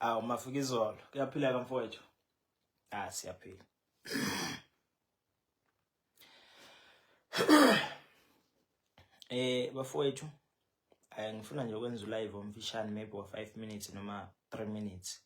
Awu mafika izolo. Kuyaphila ka mfowethu? Siyaphila. Bafowethu, ngifuna nje ukwenza live omfishane maybe wa 5 minutes noma 3 minutes.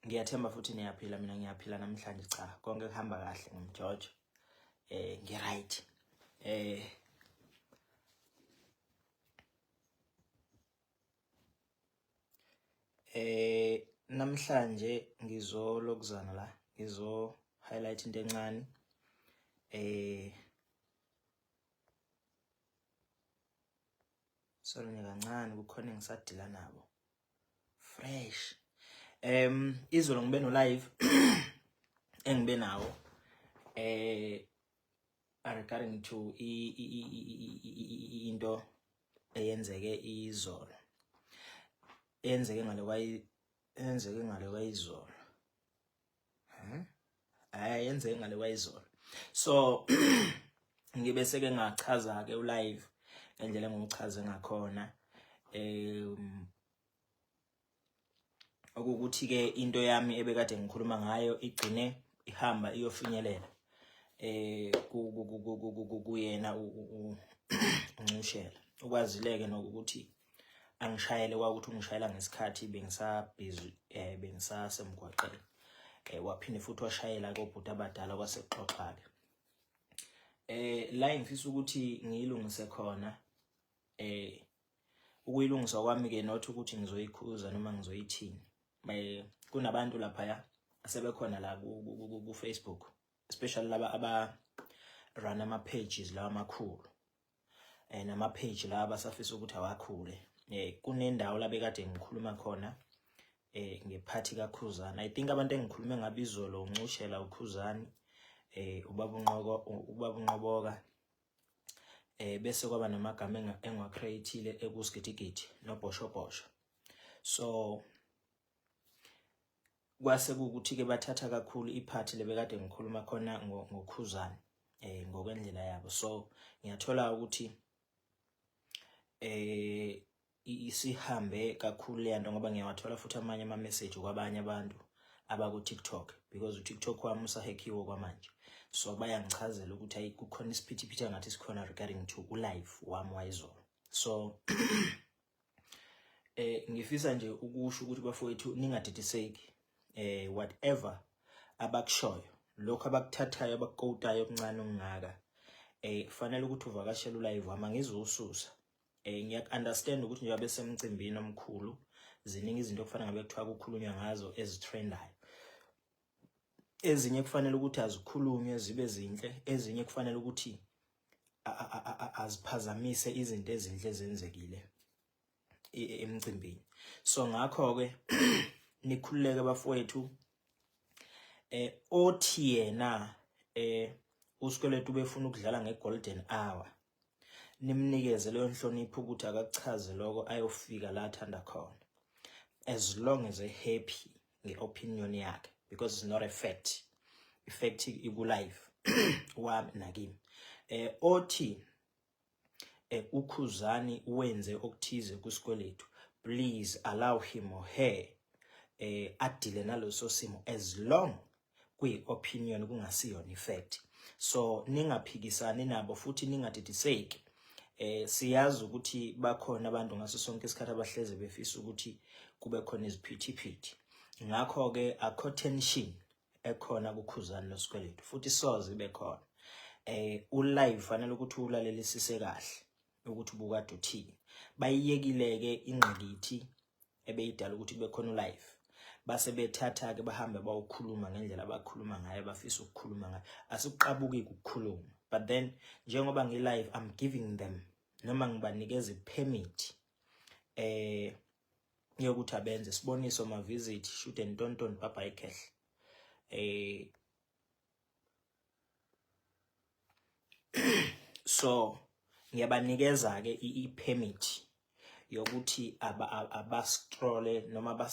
Ngiyathemba futhi niyaphila, mina ngiyaphila namhlanje cha. Konke kuhamba kahle ngomjojo. Ngi-right. Namhlanje ngizolokuzana la, ngizo highlight into encane. Sorry kancane kukhona engisadila nabo. Fresh. Izolo ngibe no live engibe nawo regarding to into eyenzeke izolo. Yenzeke ngale kwayizolo. Yenzeke ngale kwayizolo. So ngibe seke ngachaza ke ulive endlela engichaze ngakhona. Ukuthi ke into yami ebekade ngikhuluma ngayo igcine ihamba iyofinyelela kuyena uNcushela. Ukwazileke nokuthi angishayele kwakuthi ungishayela ngesikhathi bengisabhizi bengisasemgwaqeni. Waphinde futhi washayela kobhuti abadala kwaSexoxa ke. La ngifisa ukuthi ngiyilungise khona ukuyilungisa kwami ke not ukuthi ngizoyikhuza noma ngizoyithini. Kunabantu lapha asebekhona la ku Facebook, especially laba aba run ama pages la amakhulu. Nama page la abasafisa ukuthi awakhule. Kunendawo la bekade ngikhuluma khona ngephathi kaKhuzani. I think abantu engikhulume ngabizolo uNcushela, uKhuzani, ubaba uNqoboka, bese kwaba namagama engwacreateile ekusigidigidi noBoshobosho. So kwase ukuthi ke bathatha kakhulu iphathi lebekade ngikhuluma khona ngoKhuzani ngokwendlela yabo. So ngiyathola ukuthi isihambe kakhulu lento ngoba ngiyawathola futhi amanye ama message kwabanye abantu abaku TikTok, because uTikTok wami usahackiwe kwamanje. So bayangichazela ukuthi ayi kukhona isiphithiphithi ngathi sikhona regarding to ulive wami wayizolo. So ngifisa nje ukusho ukuthi bafowethu ningadidiseki. Whatever abakushoyo, lokho abakuthathayo abakukotayo okuncane okungaka, kufanele ukuthi uvakashele ulive wami ngizosusa. Ngiyakunderstand ukuthi njengoba besemcimbini omkhulu ziningi izinto kufanele ngabe kuthiwa kukhulunywa ngazo ezitrendayo. Ezinye kufanele ukuthi azikhulunywe zibe zinhle, ezinye kufanele ukuthi aziphazamise izinto ezinhle ezenzekile emcimbini. So ngakho ke nikhululeke bafowethu. Othi yena uSikweletu befuna ukudlala ngegolden hour, nimnikeze leyo nhlonipho ukuthi akachaze lokho ayofika la athanda khona, as long as happy ngeopinion yakhe, because it's not a fact. Effect iku live wami nakimi. Othi uKhuzani wenze okuthize kuSikweletu, please allow him or her adile naloso simo as long kuyi-opinion kungasiyona effect. So ningaphikisani nabo futhi ningadidiseki. Siyazi ukuthi bakhona abantu ngaso sonke isikhathi abahleze befisa ukuthi kube khona iziphithiphithi. Ngakho ke akho tension ekhona kuKhuzani noSikweletu futhi soze ibe khona. Ulive fanele ukuthi ulalelisise kahle ukuthi ubukade uthini. Bayiyekile ke ingqikithi ebeyidala ukuthi kube khona ulive. Base bethatha ke bahambe bawukhuluma ngendlela abakhuluma ngayo bafisa ukukhuluma ngayo. Asikuqabuki ukukhuluma, but then njengoba ngi-live I'm giving them noma ngibanikeza ipermit yokuthi abenze siboniso ma visit shoot and tonton papa ekehle. So ngiyabanikeza ke ipermit yokuthi abascrolle noma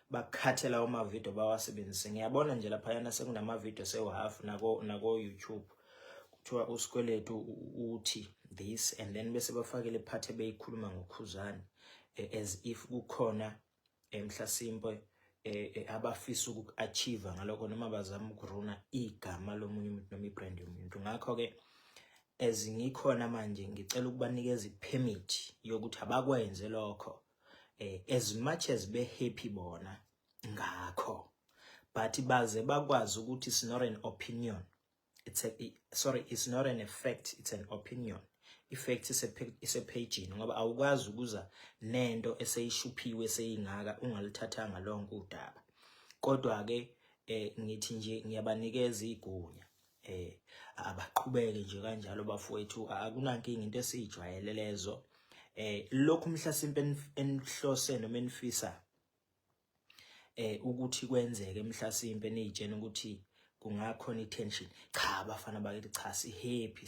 bakhathela uma video bawasebenzise. Ngiyabona nje lapha yana sekunama video sewu half nako YouTube kuthiwa usikweletu uthi this, and then bese bafakele part ebeyikhuluma ngoKhuzani as if kukhona mhlasimpe abafisa uku-achieve ngalokho noma bazama ukuruna igama lomunye umuntu noma ibrand yomuntu. Ngakho-ke as ngikhona manje ngicela ukubanikeza i-permit yokuthi abakwenze lokho as much as be-happy bona ngakho, but baze bakwazi ukuthi it's not an opinion, it's not an effect, it's an opinion. Effect is a page ngoba awukwazi ukuza nento eseyishuphiwe seyingaka ungalithathanga lonke udaba. Kodwa ke ngithi nje ngiyabanikeza igunya abaqhubeke nje kanjalo bafowethu, akunankinga into esijwayele lezo. Lokhu mhlasimpe enhlose noma enifisa ukuthi kwenzeke mhlasimpe niyitshena ukuthi kungakhona i-tension, cha abafana bakithi cha si-happy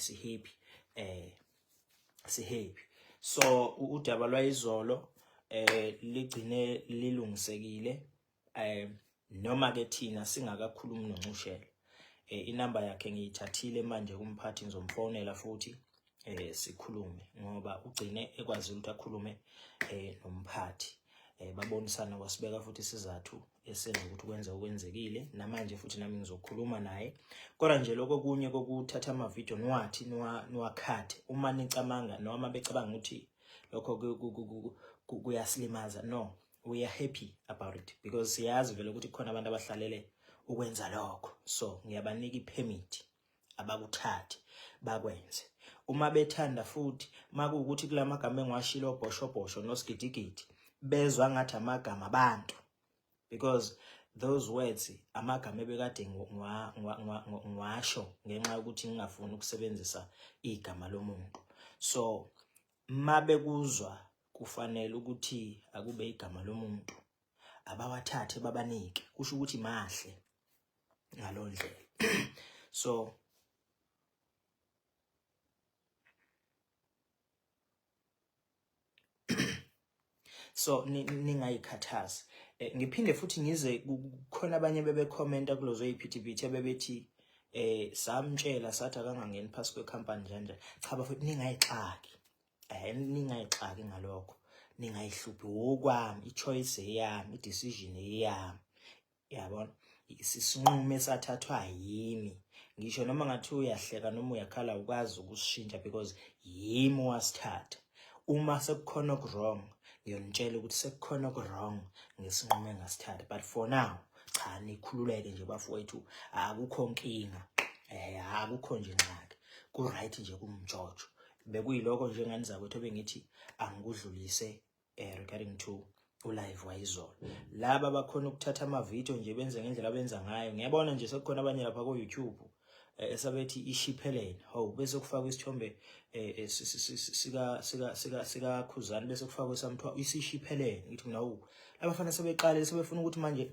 si-happy. So udaba lwayizolo ligcine lilungisekile, noma ke thina singakakhulumi noNcushela. Inamba yakhe ngiyithathile manje kumphathi, ngizomfonela futhi sikhulume ngoba ugcine ekwazi ukuthi akhulume nomphathi, babonisana kwasibeka futhi isizathu esenza ukuthi kwenza okwenzekile. Namanje futhi nami ngizokhuluma naye. Kodwa nje lokho kunye kokuthatha ama-video niwathi niwakhathe uma nicamanga noma becabanga ukuthi lokho kuyasilimaza. No, we are happy about it because siyazi vele ukuthi khona abantu abahlalele ukwenza lokho. So ngiyabanika i-permit abakuthathe bakwenze uma bethanda, futhi makuwukuthi kulamagama engiwashilo bhosho nosigidigidi bezwa ngathi amagama abantu, because those words amagama ebekade ngiwasho ngenxa yokuthi ngingafuni ukusebenzisa igama lomuntu. So mabekuzwa kufanele ukuthi akube igama lomuntu, abawathathe babanike, kusho ukuthi mahle ngalondlela. So ningayikhathazi. Ngiphinde futhi ngize kukhona abanye bebekhomenta kulozo iphithiphithi abebethi samtshela sathi akangangeni phasi kwecompany njanje. Cha bafethu ningayixaki, ningayixaki ngalokho, ningayihluphi okwami, ichoice eyami, i-decision eyami, yabona, isinqumo esathathwa yimi. Ngisho noma ngathi uyahleka noma uyakhala ukwazi ukusishintsha because yimi wasithatha. Uma sekukhona oku-wrong ngiyonitshela ukuthi sekukhona oku-wrong ngesinqumo engasithatha, but for now cha nikhululeke nje bafowethu, akukho nkinga, akukho nje ngxaki, ku-right nje kumjojo. Bekuyiloko nje ngani zakwethu bengithi angikudlulise regarding to ulive wayizolo. Laba bakhona ukuthatha ama-video nje benze ngendlela benza ngayo. Ngiyabona nje sekukhona abanye lapha ku-YouTube esabethi ishiphelene, bese kufakwa isithombe sika Khuzani, bese kufakwa esamthwa isishiphelene. Ngithi mina abafana sebeqale sebefuna ukuthi manje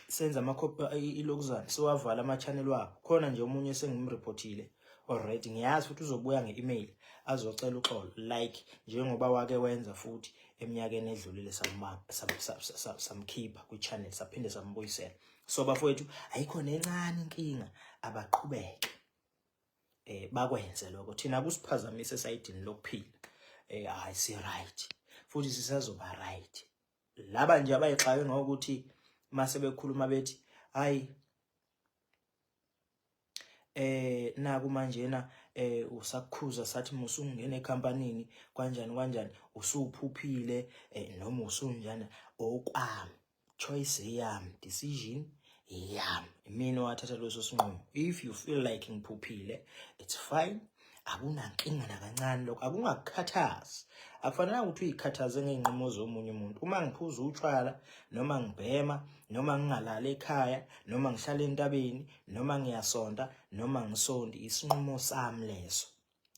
senza amakhophi ilokuzana sewavala ama-channel wabo. Khona nje omunye sengimreportile already, ngiyazi futhi uzobuya nge-email azocela uxolo, like njengoba wake wenza futhi eminyakeni edlulile samkhipha kwi-channel saphinde sambuyisela. So bafowethu ayikhona encane inkinga, abaqhubeke bakwenze lokho. Thina kusiphazamise esayidini lokuphila, hayi si right futhi sisazoba right. Laba nje abayixaye ngokuthi mase bekhuluma bethi hayi naku manjena usakukhuza sathi musungena ecompanyini kanjani usuphuphile noma usunjana, okwami, choice yami, decision yami, mina wathatha leso sinqumo. If you feel like ngiphuphile, it's fine, akunankinga nakancane lokho, akungakukhathazi. Akufanele ukuthi uyikhathaze ngeinqumo zomunye umuntu. Uma ngiphuza utshwala noma ngibhema noma ngingalala ekhaya noma ngihlala entabeni noma ngiyasonta noma ngisondi, isinqumo sami leso,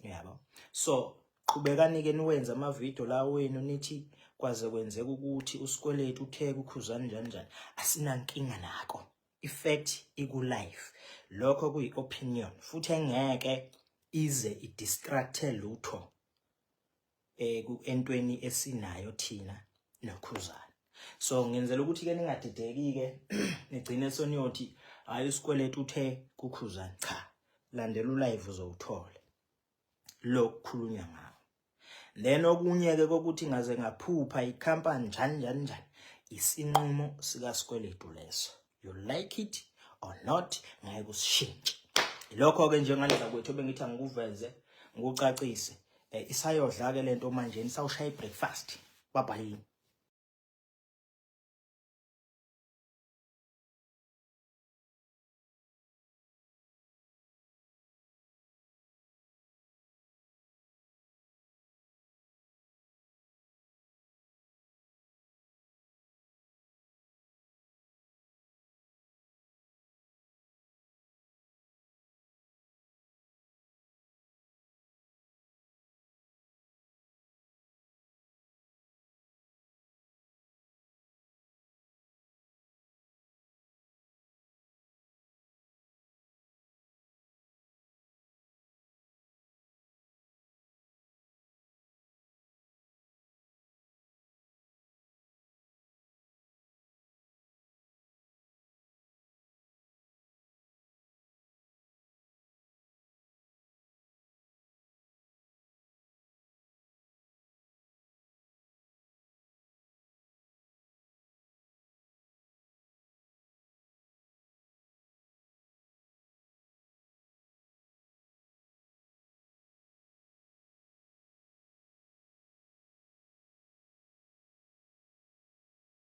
yabo. So qhubekani-ke niwenza ama-video la wenu nithi kwaze kwenzeka ukuthi usikweletu utheke uKhuzani njani, asinankinga nako. Effect iku-life, lokho kuyi-opinion futhi engeke ize i-distracte lutho entweni esinayo thina noKhuzani. So ngenzela ukuthi-ke ningadideki-ke nigcine soniyothi hayi usikweletu uthe kuKhuzani. Cha, landela ulive uzowuthola lokukhulunywa ngawo. Then okunye ke kokuthi ngaze ngaphupha ikhampani njani isinqumo sika Sikweletu leso. You like it or not, ngeke usishintshe. Lokho ke njengaleza kwethu bengithi angikuveze ngikucacise isayodla ke lento manje isawushaya breakfast. Bye bye.